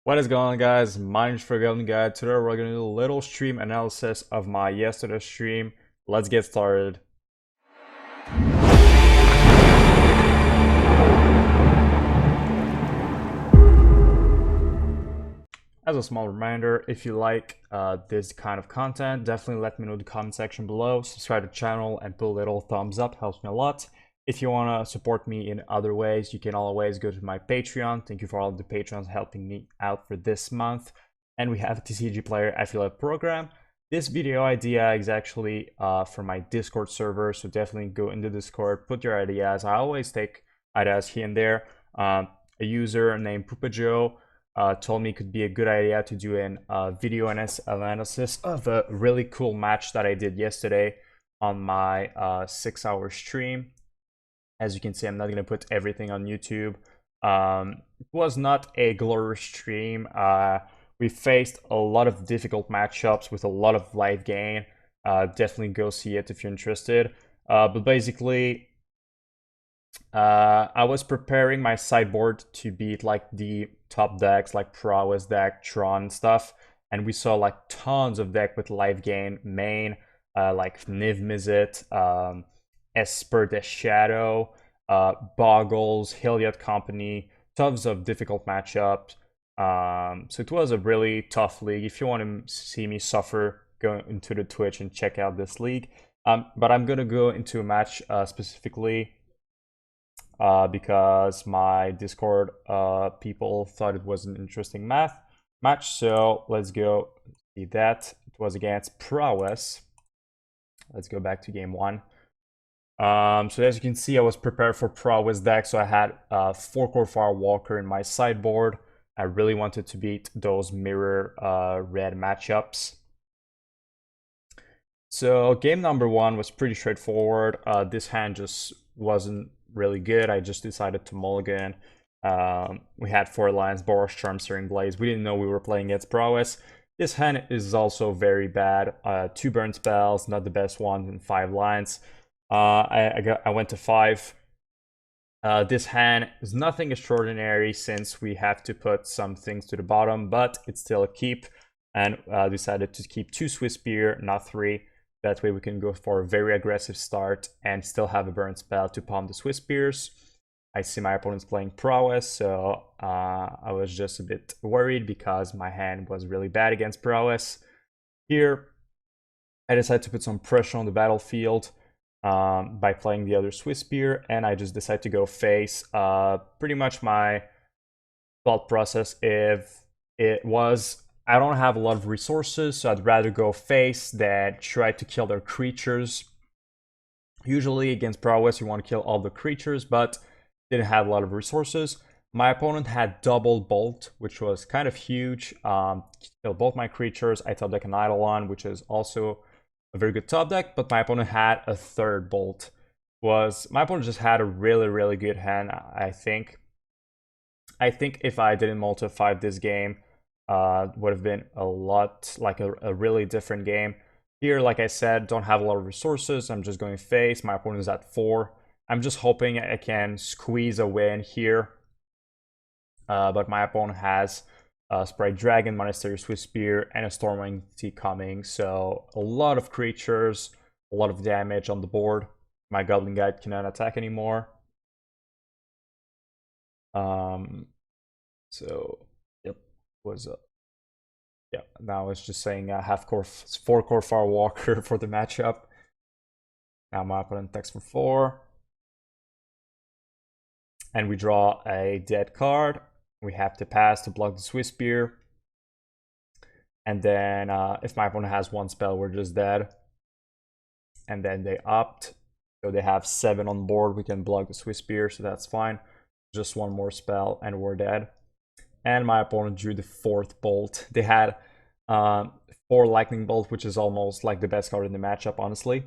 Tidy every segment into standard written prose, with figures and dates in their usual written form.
What is going on, guys? My name is ggforgoblinguide. Today we're going to do a little stream analysis of my yesterday stream. Let's get started. As a small reminder, if you like this kind of content, definitely let me know in the comment section below. Subscribe to the channel and put a little thumbs up, helps me a lot. If you want to support me in other ways, you can always go to my Patreon. Thank you for all the patrons helping me out for this month. And we have a TCG player affiliate program. This video idea is actually from my Discord server, so definitely go into Discord, put your ideas. I always take ideas here and there. A user named Pupajo told me it could be a good idea to do a video analysis of a really cool match that I did yesterday on my 6-hour stream. As you can see, I'm not going to put everything on YouTube. It was not a glorious stream. We faced a lot of difficult matchups with a lot of life gain. Definitely go see it if you're interested. But basically, I was preparing my sideboard to beat like the top decks like Prowess deck, Tron stuff, and we saw like tons of deck with life gain main, like Izzet, Esper the Shadow, Boggles, Hilliard Company, tons of difficult matchups. So it was a really tough league. If you want to see me suffer, go into the Twitch and check out this league. But I'm gonna go into a match specifically because my Discord people thought it was an interesting match. So let's go see that. It was against Prowess. Let's go back to game one. So as you can see, I was prepared for Prowess deck, so I had 4-core Firewalker in my sideboard. I really wanted to beat those mirror red matchups. So game number one was pretty straightforward. This hand just wasn't really good. I just decided to mulligan. We had 4 lines, Boros Charm, Searing Blaze. We didn't know we were playing against Prowess. This hand is also very bad. 2 burn spells, not the best one, in 5 lines. I went to 5. This hand is nothing extraordinary since we have to put some things to the bottom, but it's still a keep, and decided to keep 2 Swiss Spear, not 3. That way we can go for a very aggressive start and still have a burn spell to palm the Swiss Spears. I see my opponent's playing Prowess, so I was just a bit worried because my hand was really bad against Prowess. Here, I decided to put some pressure on the battlefield by playing the other Swiss Spear, and I just decided to go face. Pretty much my thought process, if it was, I don't have a lot of resources, so I'd rather go face than try to kill their creatures. Usually against Prowess, you want to kill all the creatures, but didn't have a lot of resources. My opponent had double Bolt, which was kind of huge. Killed both my creatures. I top deck an Eidolon, which is also a very good top deck, but my opponent had a third Bolt. My opponent just had a really good hand, I think. I think if I didn't multiply this game, would have been a lot, like a really different game. Here, like I said, don't have a lot of resources. I'm just going face. My opponent is at 4. I'm just hoping I can squeeze a win here. But my opponent has Sprite Dragon, Monastery Swiss Spear, and a Stormwing T coming. So a lot of creatures, a lot of damage on the board. My Goblin Guide cannot attack anymore. So yep, was yeah. Now it's just saying half-core, 4-core Firewalker for the matchup. Now my opponent attacks for 4. And we draw a dead card. We have to pass to block the Swiss Spear. And then if my opponent has 1 spell, we're just dead. And then they opt. So they have 7 on board. We can block the Swiss Spear, so that's fine. Just 1 more spell and we're dead. And my opponent drew the 4th Bolt. They had 4 Lightning Bolt, which is almost like the best card in the matchup, honestly.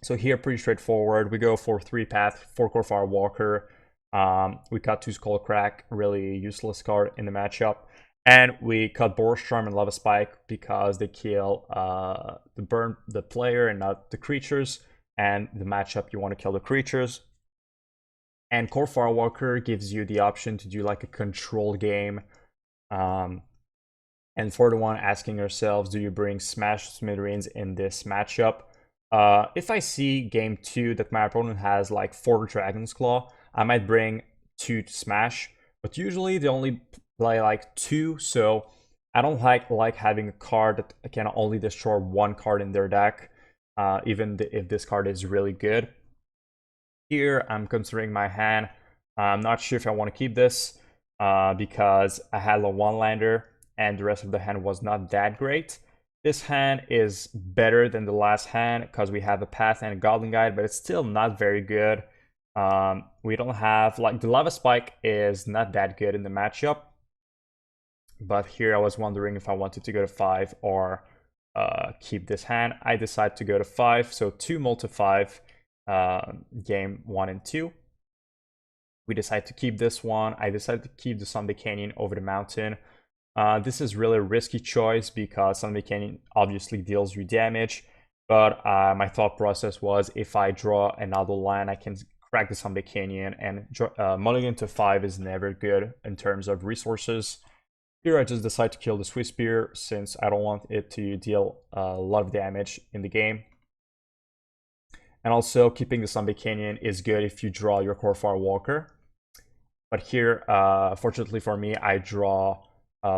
So here, pretty straightforward. We go for 3-path, 4-core Firewalker. We cut 2 Skullcrack, really useless card in the matchup. And we cut Boros Charm and Lava Spike because they kill the player and not the creatures. And the matchup, you want to kill the creatures. And Core Firewalker gives you the option to do like a control game And for the one asking yourselves, do you bring Smash Smithereens in this matchup? If I see game 2 that my opponent has like 4 Dragon's Claw, I might bring 2 to Smash, but usually they only play like 2, so I don't like having a card that can only destroy 1 card in their deck, even if this card is really good. Here, I'm considering my hand. I'm not sure if I want to keep this because I had a 1-lander and the rest of the hand was not that great. This hand is better than the last hand because we have a path and a goblin guide, but it's still not very good. We don't have, like, the lava spike is not that good in the matchup. But here I was wondering if I wanted to go to 5 or keep this hand. I decided to go to 5, so 2 multi 5, game 1 and 2. We decided to keep this one. I decided to keep the Sunday Canyon over the mountain. This is really a risky choice because Sunday Canyon obviously deals you damage, but my thought process was if I draw another land, I can crack the Sunday Canyon, and mulligan to 5 is never good in terms of resources. Here I just decide to kill the Swiss Spear since I don't want it to deal a lot of damage in the game. And also keeping the Sunday Canyon is good if you draw your Corfar Walker. But here, fortunately for me, I draw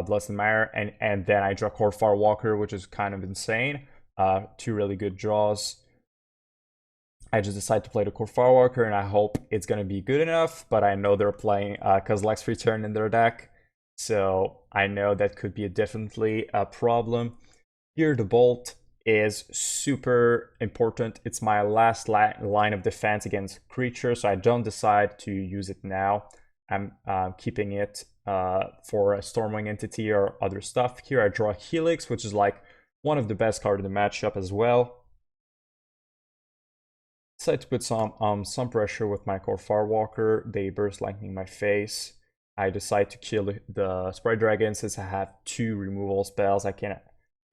Blessed Mire, and then I draw Corfar Walker, which is kind of insane. 2 really good draws. I just decide to play the Corfar Walker, and I hope it's going to be good enough, but I know they're playing Kozilek's Return in their deck, so I know that could be definitely a problem. Here, the Bolt is super important. It's my last line of defense against creatures, so I don't decide to use it now. I'm keeping it for a Stormwing entity or other stuff. Here I draw Helix, which is like one of the best cards in the matchup as well. Decide to put some pressure with my Corfar Walker. They burst lightning my face. I decide to kill the Sprite Dragon since I have 2 removal spells. I can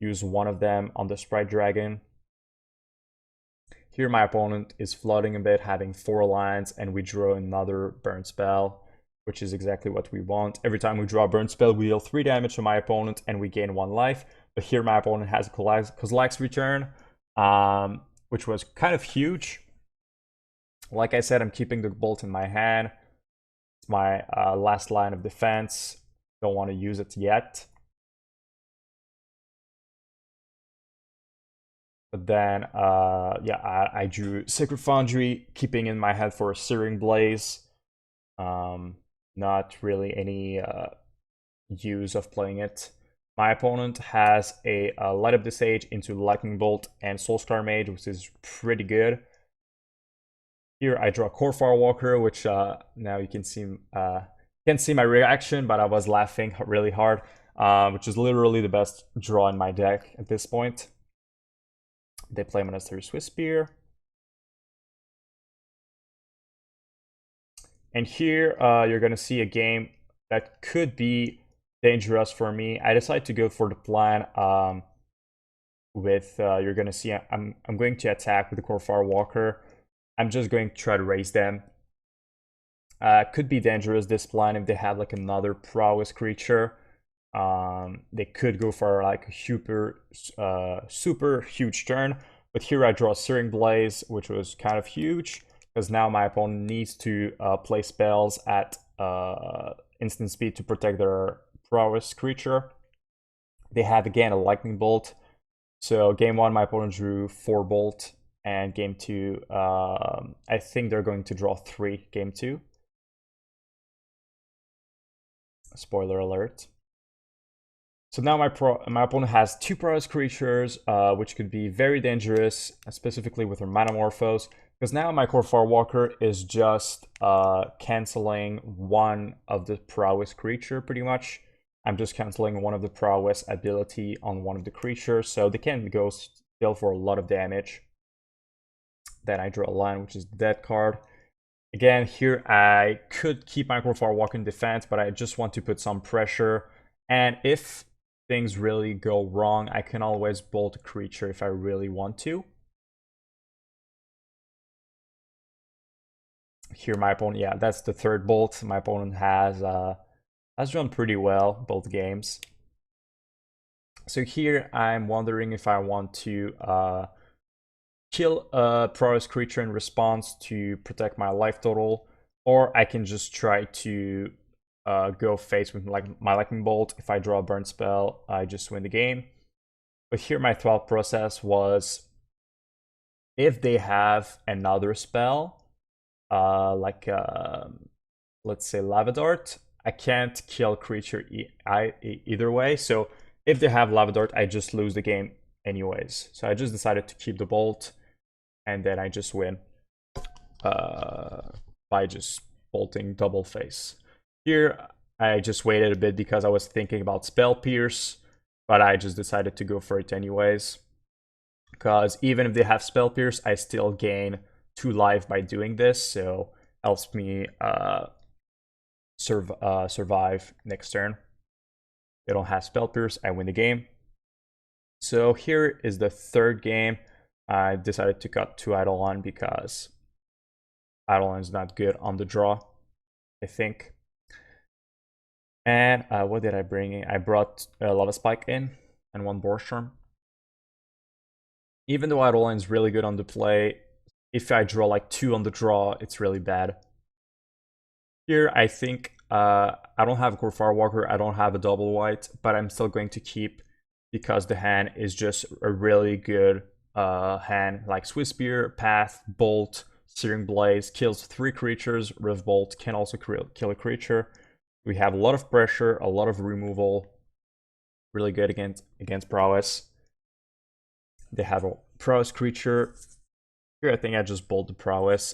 use one of them on the Sprite Dragon. Here my opponent is flooding a bit, having 4 lands, and we draw another burn spell, which is exactly what we want. Every time we draw a burn spell, we deal 3 damage to my opponent and we gain 1 life. But here my opponent has a Kozilek's Return, which was kind of huge. Like I said, I'm keeping the Bolt in my hand. It's my last line of defense. Don't want to use it yet. But then, yeah, I drew Sacred Foundry, keeping in my head for a Searing Blaze. Not really any use of playing it. My opponent has a Light Up the Sage into Lightning Bolt and Soulscar Mage, which is pretty good. Here I draw Corfar Walker, which now you can see can't see my reaction, but I was laughing really hard, which is literally the best draw in my deck at this point. They play Monastery Swiss Spear. And here you're going to see a game that could be dangerous for me. I decided to go for the plan with, you're going to see, I'm going to attack with the Corfar Walker. I'm just going to try to raise them. Could be dangerous, this plan, if they have like another prowess creature. They could go for like a super huge turn. But here I draw Searing Blaze, which was kind of huge, because now my opponent needs to play spells at instant speed to protect their prowess creature. They have again a Lightning Bolt. So game 1, my opponent drew 4 Bolt, and game 2, I think they're going to draw 3 game 2. Spoiler alert. So now my opponent has 2 prowess creatures, which could be very dangerous, specifically with her Manamorphose, because now my Corfar Walker is just canceling one of the prowess creature, pretty much. I'm just canceling one of the prowess ability on one of the creatures, so they can go still for a lot of damage. Then I draw a line, which is the dead card. Again, here I could keep my Corfar Walker in defense, but I just want to put some pressure. And if things really go wrong, I can always bolt a creature if I really want to. Here my opponent, yeah, that's the 3rd bolt. My opponent has has done pretty well both games. So here I'm wondering if I want to kill a Prowess creature in response to protect my life total, or I can just try to go face with like my Lightning Bolt. If I draw a burn spell, I just win the game. But here my thought process was, if they have another spell, let's say Lava Dart, I can't kill creature either way. So if they have Lava Dart, I just lose the game anyways. So I just decided to keep the Bolt, and then I just win by just bolting double face. Here, I just waited a bit because I was thinking about Spell Pierce, but I just decided to go for it anyways. Because even if they have Spell Pierce, I still gain 2 life by doing this, so helps me survive next turn. They don't have Spell Pierce, I win the game. So here is the third game. I decided to cut 2 Eidolon because Eidolon is not good on the draw, I think. And what did I bring in? I brought Lava Spike in and 1 Boar Charm. Even though Eidolon is really good on the play, if I draw like 2 on the draw, it's really bad. Here, I think I don't have a Gorfar Walker, I don't have a double white, but I'm still going to keep because the hand is just a really good hand, like Swiss Spear, Path, Bolt, Searing Blaze, kills 3 creatures, Rift Bolt can also kill a creature. We have a lot of pressure, a lot of removal, really good against Prowess. They have a Prowess creature. Here I think I just bolt the Prowess.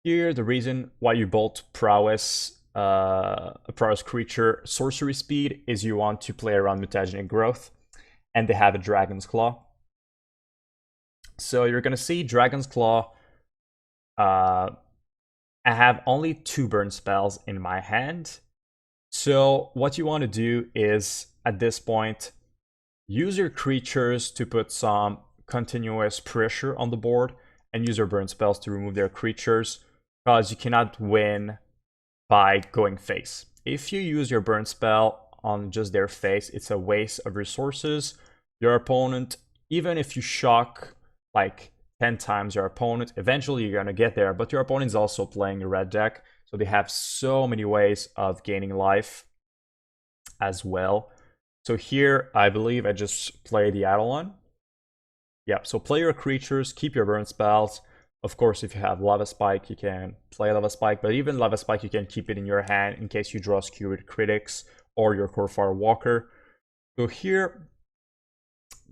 Here the reason why you bolt Prowess, a Prowess creature, sorcery speed, is you want to play around mutagenic growth, and they have a Dragon's Claw. So you're gonna see Dragon's Claw. I have only 2 burn spells in my hand. So what you want to do is, at this point, use your creatures to put some continuous pressure on the board, and use your burn spells to remove their creatures, because you cannot win by going face. If you use your burn spell on just their face, it's a waste of resources. Your opponent, even if you shock like 10 times your opponent, eventually you're gonna get there, but your opponent is also playing a red deck, so they have so many ways of gaining life as well. So here, I believe I just play the Eidolon. Yep, so play your creatures, keep your burn spells. Of course, if you have Lava Spike, you can play Lava Spike, but even Lava Spike, you can keep it in your hand in case you draw Skewered Critics or your Gorfar Walker. So here,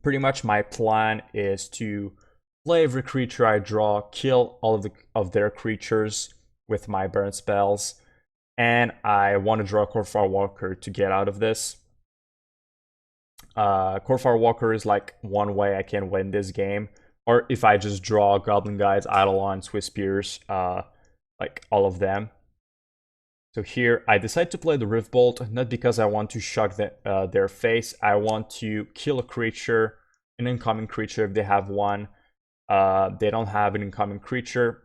pretty much my plan is to play every creature I draw, kill all of their creatures with my burn spells, and I want to draw Gorfar Walker to get out of this. Gorfar Walker is like one way I can win this game, or if I just draw Goblin Guides, Eidolon, Swiss Spears, like all of them. So here I decide to play the Rift Bolt, not because I want to shock their face. I want to kill a creature, an incoming creature if they have one. They don't have an incoming creature.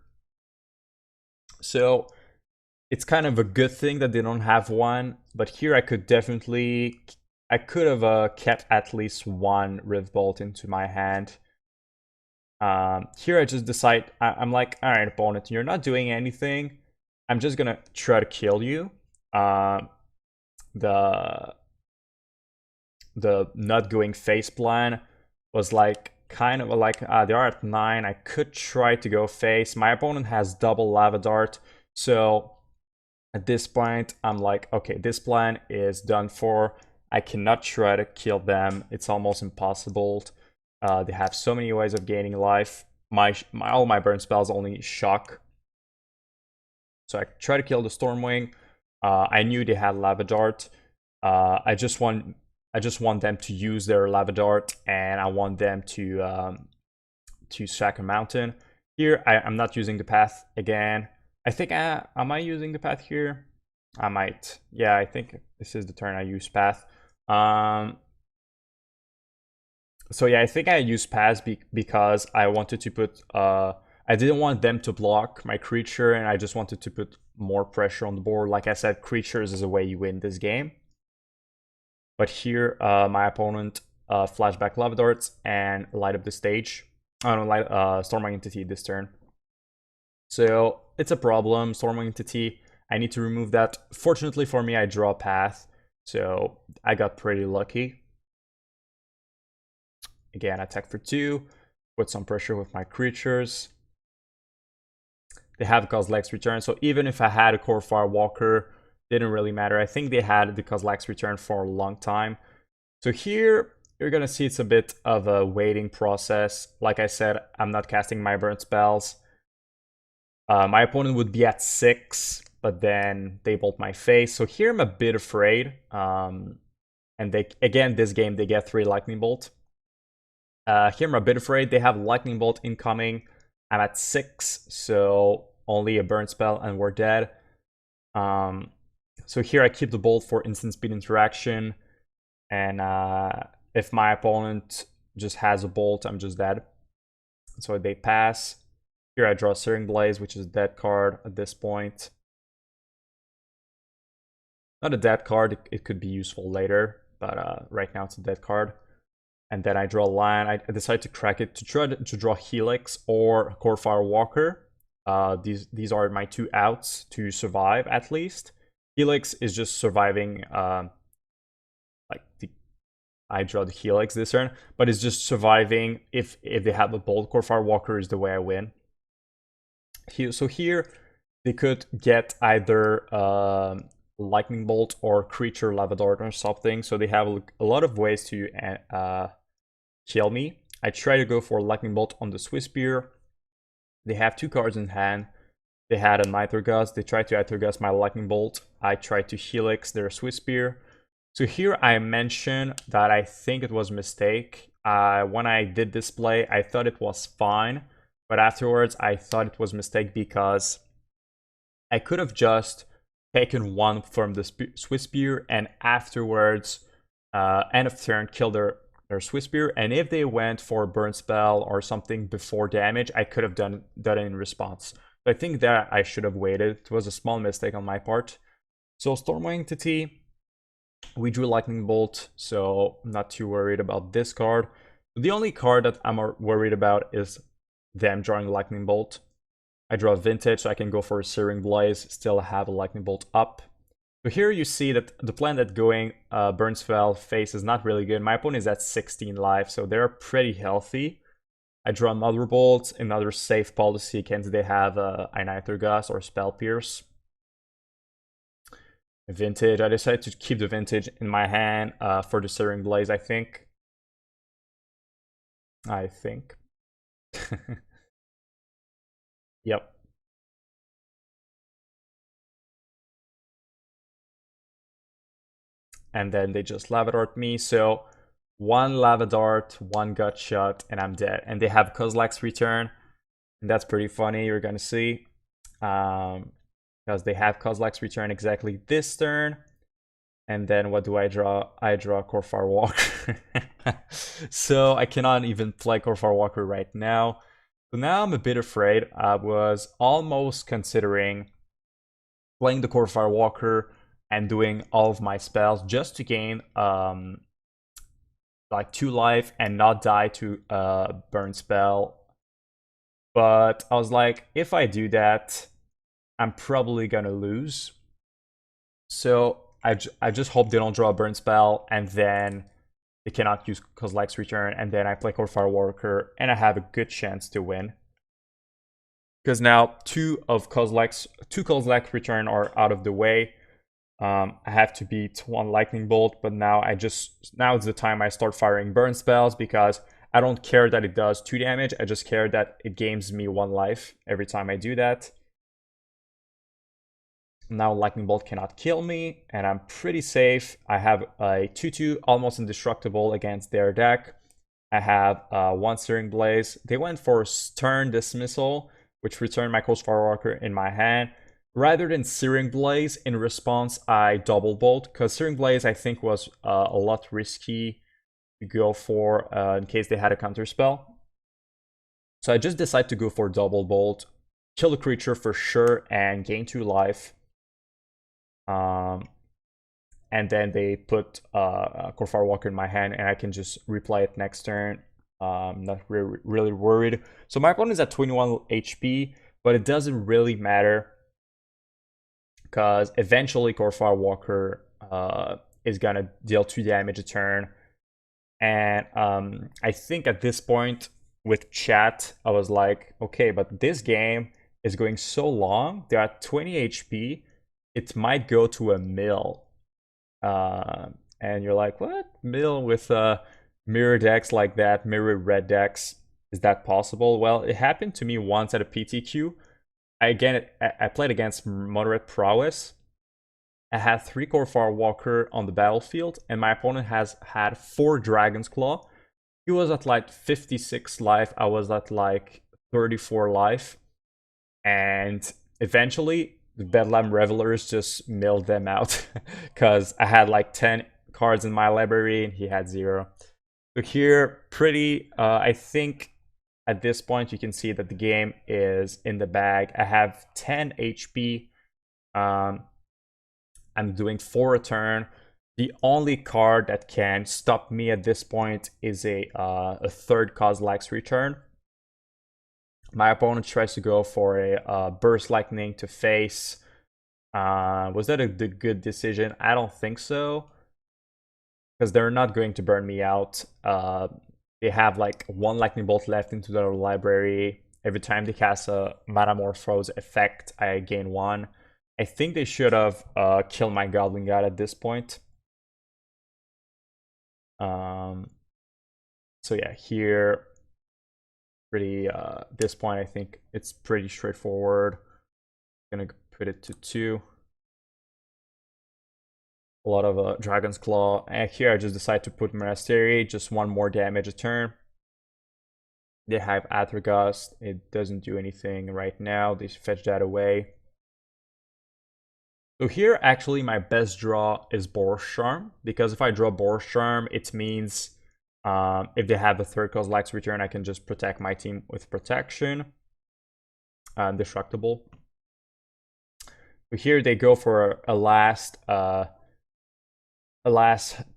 So it's kind of a good thing that they don't have one, but here I could have kept at least 1 Rift Bolt into my hand. Here I just decide, I'm like, alright opponent, you're not doing anything. I'm just gonna try to kill you. The not going face plan was like kind of like, they are at 9, I could try to go face. My opponent has double Lava Dart, so at this point I'm like, okay, this plan is done for. I cannot try to kill them, it's almost impossible. They have so many ways of gaining life. All my burn spells only shock. So I try to kill the Stormwing. I knew they had Lava Dart. I just want them to use their Lava Dart, and I want them to sack a mountain. Here, I'm not using the path again. I think, am I using the path here? I might. Yeah, I think this is the turn I use path. So yeah, I think I used path because I wanted to put I didn't want them to block my creature, and I just wanted to put more pressure on the board. Like I said, creatures is a way you win this game. But here, my opponent flashback lava darts and light up the stage. I don't light Stormwing Entity this turn. So it's a problem. Stormwing Entity, I need to remove that. Fortunately for me, I draw a path, so I got pretty lucky. Again, attack for 2, put some pressure with my creatures. They have Kozilek's Return, so even if I had a Core Firewalker, didn't really matter. I think they had the Kozilek's Return for a long time. So here, you're gonna see it's a bit of a waiting process. Like I said, I'm not casting my burn spells. My opponent would be at 6, but then they bolt my face. So here I'm a bit afraid. And they, again, this game, they get 3 Lightning Bolt. Here I'm a bit afraid. They have Lightning Bolt incoming. I'm at 6, so only a burn spell and we're dead. So here I keep the bolt for instant speed interaction. And if my opponent just has a bolt, I'm just dead. So they pass. Here I draw Searing Blaze, which is a dead card at this point. Not a dead card, it could be useful later, but right now it's a dead card. And then I draw a line. I decide to crack it to try to draw Helix or Core Firewalker. These are my 2 outs to survive at least. Helix is just surviving, I draw the Helix this turn, but it's just surviving if they have a bolt. Core Firewalker is the way I win. So here they could get either Lightning Bolt or Creature Lava Dart or something. So they have a lot of ways to kill me. I try to go for Lightning Bolt on the Swiss Spear. They have 2 cards in hand. They had a Nitro Gust. They tried to Nitro Gust my Lightning Bolt. I tried to Helix their Swiss Spear. So here I mentioned that I think it was a mistake. When I did this play, I thought it was fine. But afterwards, I thought it was a mistake because I could have just taken 1 from the Swiss Spear and afterwards, end of turn, kill their Swiss Spear. And if they went for a burn spell or something before damage, I could have done that in response. So I think that I should have waited. It was a small mistake on my part. So Stormwing Entity, we drew Lightning Bolt, so I'm not too worried about this card. The only card that I'm worried about is them drawing Lightning Bolt. I draw Vintage, so I can go for a Searing Blaze, still have a Lightning Bolt up. So here you see that the plan that going Burn Spell face is not really good. My opponent is at 16 life, so they're pretty healthy. I draw another Bolt, another safe policy against they have a Nitro Gust or Spell Pierce. Vintage, I decided to keep the Vintage in my hand for the Searing Blaze, I think. Yep. And then they just Lava Dart me, so 1 Lava Dart, 1 Gut Shot, and I'm dead. And they have Kozilek's Return, and that's pretty funny, you're gonna see. Because they have Kozilek's Return exactly this turn. And then what do I draw? I draw Core Firewalker. So I cannot even play Core Firewalker right now. So now I'm a bit afraid. I was almost considering playing the Core Firewalker and doing all of my spells just to gain like 2 life and not die to burn spell. But I was like, if I do that, I'm probably gonna lose. So I just hope they don't draw a burn spell and then they cannot use Kozilek's Return, and then I play Core Firewalker and I have a good chance to win. Because now 2 Kozilek's Return are out of the way. I have to beat 1 Lightning Bolt, but now now it's the time I start firing burn spells because I don't care that it does 2 damage. I just care that it gains me 1 life every time I do that. Now Lightning Bolt cannot kill me, and I'm pretty safe. I have a 2/2 almost indestructible against their deck. I have 1 Searing Blaze. They went for Stern Dismissal, which returned my Core Firewalker in my hand. Rather than Searing Blaze, in response, I Double Bolt, because Searing Blaze I think was a lot risky to go for in case they had a counter spell. So I just decide to go for double bolt, kill the creature for sure, and gain 2 life. And then they put Korfar Walker in my hand, and I can just replay it next turn. Not really worried. So my opponent is at 21 HP, but it doesn't really matter because eventually Korfar Walker is gonna deal 2 damage a turn. And I think at this point with chat, I was like, okay, but this game is going so long. They're at 20 HP. It might go to a mill. And you're like, what? Mill with mirror decks like that, mirror red decks. Is that possible? Well, it happened to me once at a PTQ. I played against Izzet Prowess. I had 3 Korfar Walker on the battlefield, and my opponent has had 4 Dragon's Claw. He was at like 56 life, I was at like 34 life. And eventually, the Bedlam Revelers just milled them out because I had like 10 cards in my library and he had 0. So here, I think at this point you can see that the game is in the bag. I have 10 HP. I'm doing 4 a turn. The only card that can stop me at this point is a third Kozilek's Return. My opponent tries to go for a Burst Lightning to face. Was that a good decision? I don't think so. Because they're not going to burn me out. They have like 1 Lightning Bolt left into their library. Every time they cast a Metamorphose effect, I gain 1. I think they should have killed my Goblin Guide at this point. So yeah, here, this point I think it's pretty straightforward. I'm gonna put it to 2. A lot of Dragon's Claw, and here I just decide to put Monastery, just 1 more damage a turn. They have Athergust, it doesn't do anything right now, they fetch that away. So here, actually, my best draw is Boros Charm, because if I draw Boros Charm, it means if they have a third Kozilek's Return, I can just protect my team with protection. Indestructible. So here they go for a last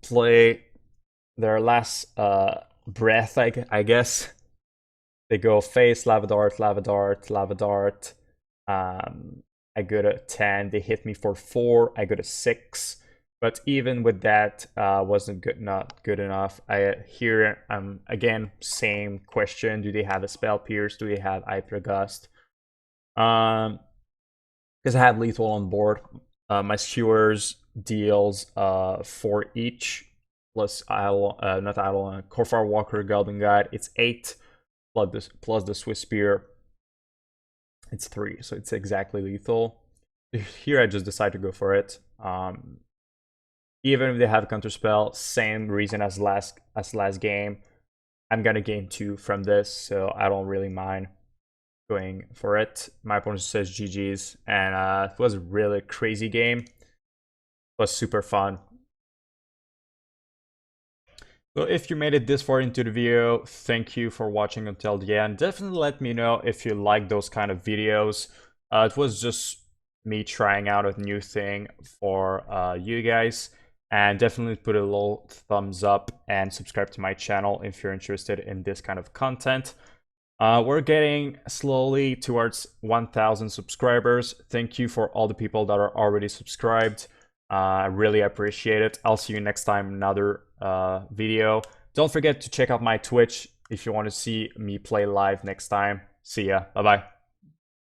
play, their last breath, I guess. They go face, Lava Dart, Lava Dart, Lava Dart. I go to 10, they hit me for 4, I go to 6. But even with that, not good enough. Here, again, same question. Do they have a Spell Pierce? Do they have Aethergust? Because I have lethal on board. My Skewers deals 4 each, plus Korfar Walker, Goblin Guide. It's 8, plus the Swiss Spear. It's 3, so it's exactly lethal. Here I just decide to go for it. Even if they have a counterspell, same reason as last game. I'm gonna gain 2 from this, so I don't really mind going for it. My opponent says GG's, and it was a really crazy game. It was super fun. So if you made it this far into the video, thank you for watching until the end. Definitely let me know if you like those kind of videos. It was just me trying out a new thing for you guys. And definitely put a little thumbs up and subscribe to my channel if you're interested in this kind of content. We're getting slowly towards 1,000 subscribers. Thank you for all the people that are already subscribed. I really appreciate it. I'll see you next time in another video. Don't forget to check out my Twitch if you want to see me play live next time. See ya. Bye-bye.